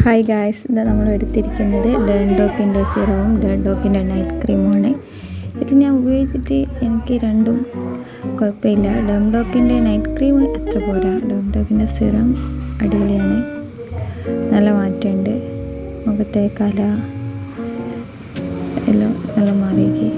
Hi guys, ഇത് നമ്മൾ എടുത്തിരിക്കുന്നത് ഡേൺഡോക്കിൻ്റെ സിറവും ഡേൺഡോക്കിൻ്റെ നൈറ്റ് ക്രീമുമാണ്. ഇത് ഞാൻ ഉപയോഗിച്ചിട്ട് എനിക്ക് രണ്ടും കുഴപ്പമില്ല. ഡേൺഡോക്കിൻ്റെ നൈറ്റ് ക്രീം അത്ര പോരാ, ഡേൺഡോക്കിൻ്റെ സിറം അടിപൊളിയാണ്. നല്ല മാറ്റമുണ്ട്, മുഖത്തെ കല എല്ലാം നല്ല മാറിയേക്ക്.